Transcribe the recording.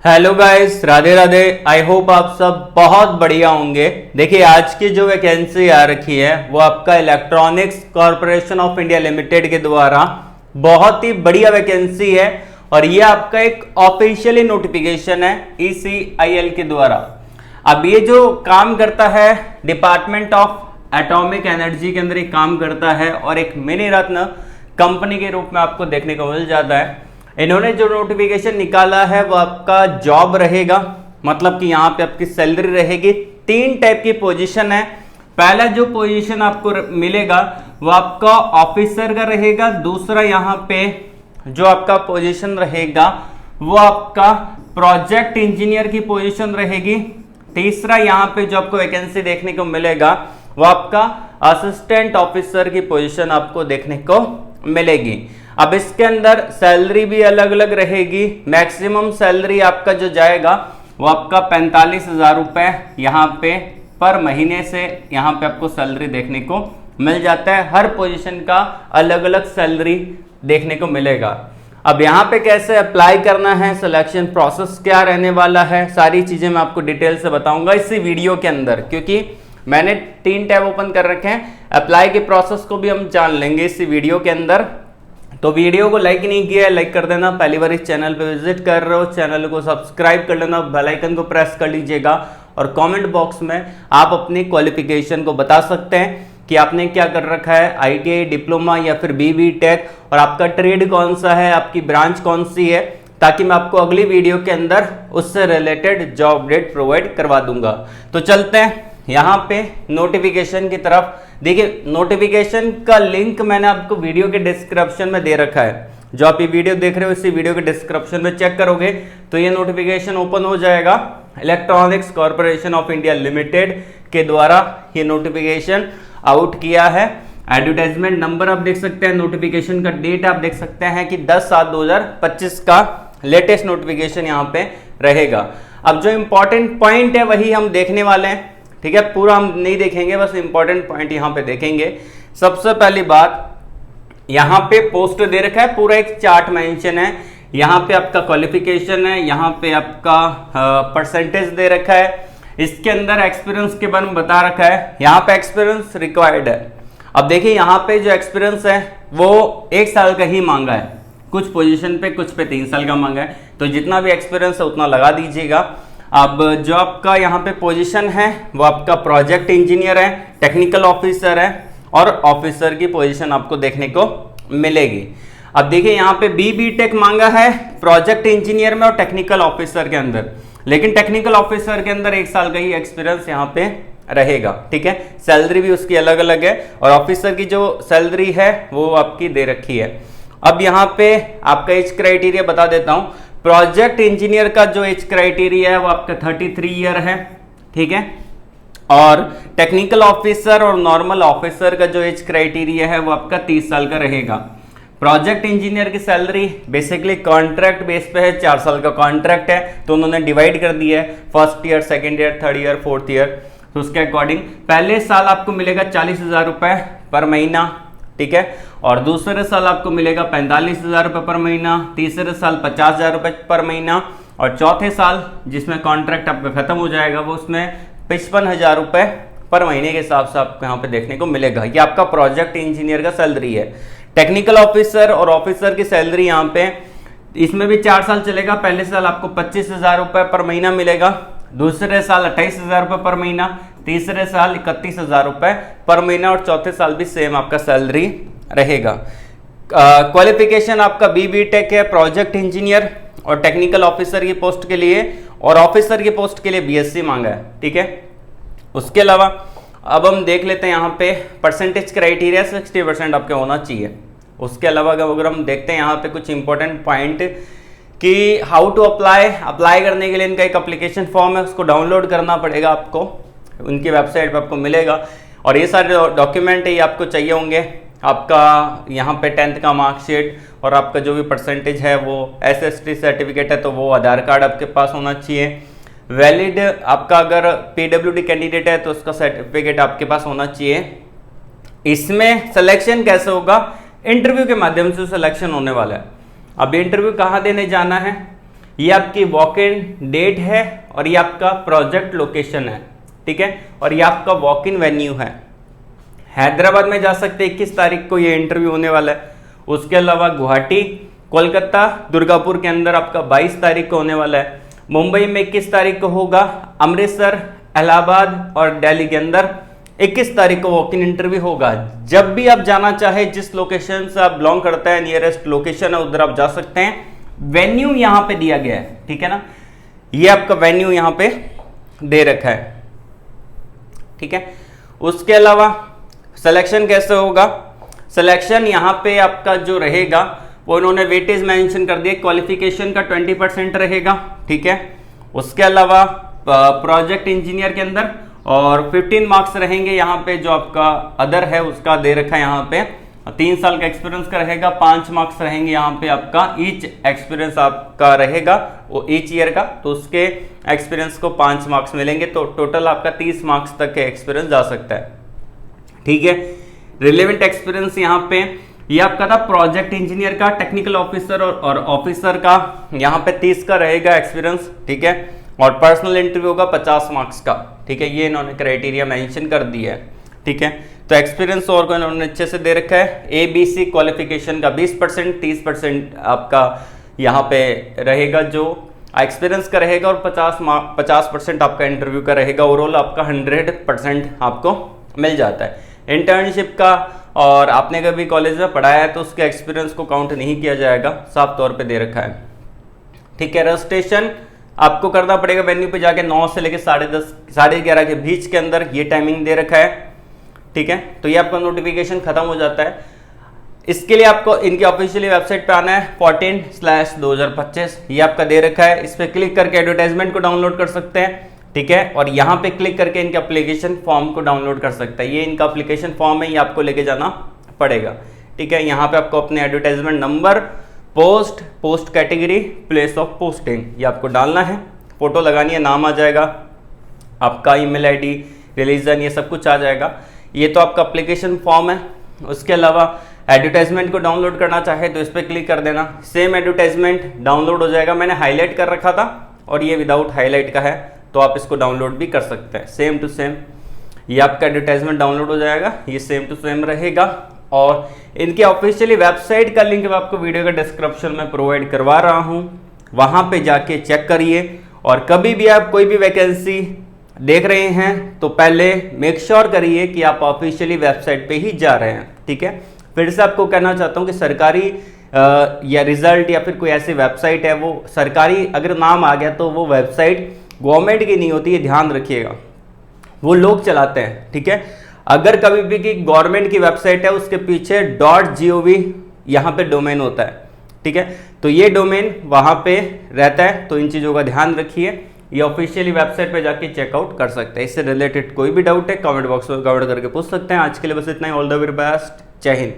Hello guys, Radhe Radhe. I hope आप सब बहुत बढ़िया होंगे। देखिए, आज की जो वैकेंसी आ रखी है वो आपका electronics corporation of India limited के द्वारा बहुत ही बढ़िया वैकेंसी है और ये आपका एक ऑफिशियली नोटिफिकेशन है ECIL के द्वारा। अब ये जो काम करता है डिपार्टमेंट ऑफ एटॉमिक एनर्जी के अंदर ये काम करता है और एक मिनी रत्न कंपनी के रूप में आपको देखने को मिल जाता है। इन्होंने जो नोटिफिकेशन निकाला है वो आपका जॉब रहेगा, मतलब कि यहाँ पे आपकी सैलरी रहेगी। 3 टाइप की पोजीशन है। पहला जो पोजीशन आपको मिलेगा वो आपका ऑफिसर का रहेगा। दूसरा यहाँ पे जो आपका पोजीशन रहेगा वो आपका प्रोजेक्ट इंजीनियर की पोजीशन रहेगी। तीसरा यहाँ पे जो आपको वैकेंसी देखने को मिलेगा वो आपका असिस्टेंट ऑफिसर की पोजीशन आपको देखने को मिलेगी। अब इसके अंदर सैलरी भी अलग अलग रहेगी। मैक्सिमम सैलरी आपका जो जाएगा वो आपका 45,000 रुपए यहाँ पे पर महीने से यहाँ पे आपको सैलरी देखने को मिल जाता है। हर पोजीशन का अलग अलग सैलरी देखने को मिलेगा। अब यहाँ पे कैसे अप्लाई करना है, सिलेक्शन प्रोसेस क्या रहने वाला है, सारी चीजें मैं आपको डिटेल से बताऊंगा इसी वीडियो के अंदर, क्योंकि मैंने 3 टैब ओपन कर रखे हैं। अप्लाई के प्रोसेस को भी हम जान लेंगे इसी वीडियो के अंदर। तो वीडियो को लाइक नहीं किया है, लाइक कर देना। पहली बार इस चैनल पे विजिट कर रहे हो, चैनल को सब्सक्राइब कर लेना, बेल आइकन को प्रेस कर लीजिएगा और कमेंट बॉक्स में आप अपनी क्वालिफिकेशन को बता सकते हैं कि आपने क्या कर रखा है, ITI, डिप्लोमा या फिर BB टेक, और आपका ट्रेड कौन सा है, आपकी ब्रांच कौन सी है, ताकि मैं आपको अगली वीडियो के अंदर उससे रिलेटेड जॉब अपडेट प्रोवाइड करवा दूंगा। तो चलते हैं यहाँ पे नोटिफिकेशन की तरफ। देखिए, नोटिफिकेशन का लिंक मैंने आपको वीडियो के डिस्क्रिप्शन में दे रखा है। जो आप ये वीडियो देख रहे हो इसी वीडियो के डिस्क्रिप्शन में चेक करोगे तो ये नोटिफिकेशन ओपन हो जाएगा। Electronics corporation of India limited के द्वारा ये नोटिफिकेशन आउट किया है। एडवर्टाइजमेंट नंबर आप देख सकते हैं, नोटिफिकेशन का डेट आप देख सकते हैं कि 10/7/2025 का लेटेस्ट नोटिफिकेशन यहाँ पे रहेगा। अब जो इंपॉर्टेंट पॉइंट है वही हम देखने वाले हैं, ठीक है। पूरा हम नहीं देखेंगे, बस इंपॉर्टेंट पॉइंट यहाँ पे देखेंगे। सबसे पहली बात, यहाँ पे पोस्ट दे रखा है, पूरा एक चार्ट मेंशन है। यहाँ पे आपका क्वालिफिकेशन है, यहाँ पे आपका परसेंटेज दे रखा है। इसके अंदर एक्सपीरियंस के बारे में बता रखा है। यहाँ पे एक्सपीरियंस रिक्वायर्ड है। अब देखिए, यहाँ पे जो एक्सपीरियंस है वो 1 साल का ही मांगा है, कुछ पोजिशन पे, कुछ पे 3 साल का मांगा है। तो जितना भी एक्सपीरियंस है उतना लगा दीजिएगा। अब जो आपका यहाँ पे पोजीशन है वो आपका प्रोजेक्ट इंजीनियर है, टेक्निकल ऑफिसर है और ऑफिसर की पोजीशन आपको देखने को मिलेगी। अब देखिए, यहाँ पे BB टेक मांगा है प्रोजेक्ट इंजीनियर में और टेक्निकल ऑफिसर के अंदर, लेकिन टेक्निकल ऑफिसर के अंदर 1 साल का ही एक्सपीरियंस यहाँ पे रहेगा, ठीक है। सैलरी भी उसकी अलग अलग है और ऑफिसर की जो सैलरी है वो आपकी दे रखी है। अब यहाँ पे आपका एज क्राइटेरिया बता देता हूँ। प्रोजेक्ट इंजीनियर का जो एज क्राइटेरिया है वो आपका 33 ईयर है, ठीक है। और टेक्निकल ऑफिसर और नॉर्मल ऑफिसर का जो एज क्राइटेरिया है वो आपका 30 साल का रहेगा। प्रोजेक्ट इंजीनियर की सैलरी बेसिकली कॉन्ट्रैक्ट बेस पे है, 4 साल का कॉन्ट्रैक्ट है, तो उन्होंने डिवाइड कर दिया है first year, second year, third year, fourth year. तो उसके अकॉर्डिंग पहले साल आपको मिलेगा 40,000 रुपए पर महीना, ठीक है। और दूसरे साल आपको मिलेगा 45,000 रुपये पर महीना, तीसरे साल 50,000 रुपये पर महीना और चौथे साल जिसमें कॉन्ट्रैक्ट आपका खत्म हो जाएगा वो उसमें 55,000 रुपये पर महीने के हिसाब से आपको यहाँ पे देखने को मिलेगा। ये आपका प्रोजेक्ट इंजीनियर का सैलरी है। टेक्निकल ऑफिसर और ऑफिसर की सैलरी यहाँ पे, इसमें भी 4 साल चलेगा। पहले साल आपको 25,000 रुपये पर महीना मिलेगा, दूसरे साल 28,000 रुपये पर महीना, तीसरे साल 31,000 रुपये पर महीना और चौथे साल भी सेम आपका सैलरी रहेगा। क्वालिफिकेशन आपका BB टेक है, प्रोजेक्ट इंजीनियर और टेक्निकल ऑफिसर की पोस्ट के लिए, और ऑफिसर की पोस्ट के लिए BSc मांगा है, ठीक है। उसके अलावा अब हम देख लेते हैं यहाँ पे परसेंटेज क्राइटेरिया 60% आपके होना चाहिए। उसके अलावा अगर हम देखते हैं यहाँ पे कुछ इंपॉर्टेंट पॉइंट कि हाउ टू अप्लाई करने के लिए इनका एक एप्लीकेशन फॉर्म है, उसको डाउनलोड करना पड़ेगा आपको, उनकी वेबसाइट पे आपको मिलेगा। और ये सारे डॉक्यूमेंट ये आपको चाहिए होंगे। आपका यहाँ पे 10th का मार्कशीट और आपका जो भी परसेंटेज है वो SST सर्टिफिकेट है तो वो आधार कार्ड आपके पास होना चाहिए। वैलिड आपका अगर PWD कैंडिडेट है तो उसका सर्टिफिकेट आपके पास होना चाहिए। इसमें सिलेक्शन कैसे होगा, इंटरव्यू के माध्यम से सिलेक्शन होने वाला है। अब इंटरव्यू कहाँ देने जाना है, ये आपकी वॉक इन डेट है और ये आपका प्रोजेक्ट लोकेशन है, ठीक है, और ये आपका वॉक इन वेन्यू है। हैदराबाद में जा सकते हैं, 21 तारीख को ये इंटरव्यू होने वाला है। उसके अलावा गुवाहाटी, कोलकाता, दुर्गापुर के अंदर आपका 22 तारीख को होने वाला है। मुंबई में 21 तारीख को होगा। अमृतसर, इलाहाबाद और दिल्ली के अंदर 21 तारीख को वॉक इन इंटरव्यू होगा। जब भी आप जाना चाहे, जिस लोकेशन से आप बिलोंग करते हैं, नियरेस्ट लोकेशन है, उधर आप जा सकते हैं। वेन्यू यहां पे दिया गया है, ठीक है ना, ये आपका वेन्यू यहां पे दे रखा है, ठीक है। उसके अलावा सिलेक्शन कैसे होगा? सिलेक्शन यहां पे आपका जो रहेगा वो इन्होंने वेटेज मेंशन कर दिया, क्वालिफिकेशन का 20% रहेगा, ठीक है। उसके अलावा प्रोजेक्ट इंजीनियर के अंदर और 15 मार्क्स रहेंगे यहाँ पे, जो आपका अदर है उसका दे रखा है यहाँ पे। 3 साल का एक्सपीरियंस का रहेगा, 5 मार्क्स रहेंगे यहाँ पे आपका, ईच एक्सपीरियंस आपका रहेगा वो ईच ईयर का, तो उसके एक्सपीरियंस को 5 मार्क्स मिलेंगे, तो टोटल आपका 30 मार्क्स तक के एक्सपीरियंस जा सकता है, ठीक है। रिलेवेंट एक्सपीरियंस यहाँ पे ये आपका था प्रोजेक्ट इंजीनियर का, टेक्निकल ऑफिसर और ऑफिसर का यहाँ पे 30 का रहेगा एक्सपीरियंस, ठीक है। और पर्सनल इंटरव्यू होगा 50 मार्क्स का, ठीक है। ये इन्होंने क्राइटेरिया मेंशन कर दिया है, ठीक है। तो एक्सपीरियंस और को इन्होंने अच्छे से दे रखा है। ABC क्वालिफिकेशन का 20%, 30% आपका यहाँ पे रहेगा जो एक्सपीरियंस का रहेगा, और 50% आपका इंटरव्यू का रहेगा। ओवरऑल आपका 100% आपको मिल जाता है। इंटर्नशिप का और आपने कभी कॉलेज में पढ़ाया है तो उसके एक्सपीरियंस को काउंट नहीं किया जाएगा, साफ तौर पे दे रखा है, ठीक है। रजिस्ट्रेशन आपको करना पड़ेगा वेन्यू पे जाके 9 से लेकर 10:30 11:30 के बीच के अंदर, ये टाइमिंग दे रखा है, ठीक है। तो ये आपका नोटिफिकेशन खत्म हो जाता है। इसके लिए आपको इनकी ऑफिशियली वेबसाइट पे आना है 14/2025, ये आपका दे रखा है। इस पर क्लिक करके एडवर्टाइजमेंट को डाउनलोड कर सकते हैं, ठीक है। और यहाँ पे क्लिक करके इनके एप्लीकेशन फॉर्म को डाउनलोड कर सकते हैं। ये इनका एप्लीकेशन फॉर्म है, ये आपको लेके जाना पड़ेगा, ठीक है। यहाँ पे आपको अपने advertisement number, post category, place of posting ये आपको डालना है, फोटो लगानी है, नाम आ जाएगा, आपका ईमेल आईडी, रिलीजन, ये सब कुछ आ जाएगा। ये तो आपका एप्लीकेशन फॉर्म है। उसके अलावा एडवर्टाइजमेंट को डाउनलोड करना चाहे तो इस पर क्लिक कर देना, सेम एडवर्टाइजमेंट डाउनलोड हो जाएगा। मैंने हाईलाइट कर रखा था और ये विदाउट हाईलाइट का है, तो आप इसको डाउनलोड भी कर सकते हैं। सेम टू सेम ये आपका एडवर्टाइजमेंट डाउनलोड हो जाएगा, ये सेम टू सेम रहेगा। और इनकी ऑफिशियली वेबसाइट का लिंक मैं आपको वीडियो के डिस्क्रिप्शन में प्रोवाइड करवा रहा हूं, वहां पे जाके चेक करिए। और कभी भी आप कोई भी वैकेंसी देख रहे हैं तो पहले मेक श्योर करिए कि आप ऑफिशियली वेबसाइट पे ही जा रहे हैं, ठीक है। फिर से आपको कहना चाहता हूं कि सरकारी या रिजल्ट या फिर कोई ऐसी वेबसाइट है, वो सरकारी अगर नाम आ गया तो वो वेबसाइट गवर्नमेंट की नहीं होती है, ध्यान रखिएगा, वो लोग चलाते हैं, ठीक है। अगर कभी भी की गवर्नमेंट की वेबसाइट है, उसके पीछे .gov यहाँ पे डोमेन होता है, ठीक है। तो ये डोमेन वहां पे रहता है, तो इन चीज़ों का ध्यान रखिए। ये ऑफिशियली वेबसाइट पे जाके चेकआउट कर सकते हैं। इससे रिलेटेड कोई भी डाउट है कमेंट बॉक्स में कमेंट करके पूछ सकते हैं। आज के लिए बस इतना ही। ऑल द वेरी बेस्ट, जय हिंद।